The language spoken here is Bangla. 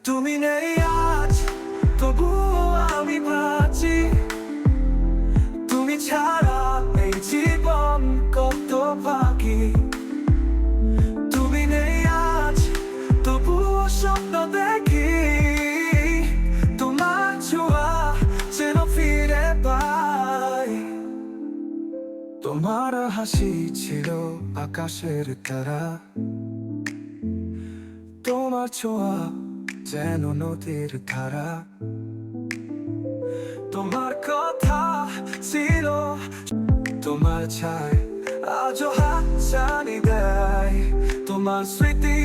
তুমি নেই আজ, তবুও আমি বাঁচি। তুমি ছাড়া এই জীবন কত বাকি। তুমি নেই আজ, তবুও স্বপ্ন দেখি। তোমার ছোঁয়া যেন ফিরে পাই। তোমার হাসি ছিল আকাশের তারা, তোমার ছোঁয়া যেন নদীর ধারা। তোমার কথা ছিল, তোমার ছায় আজও হাতছানি দেয়। তোমার স্মৃতি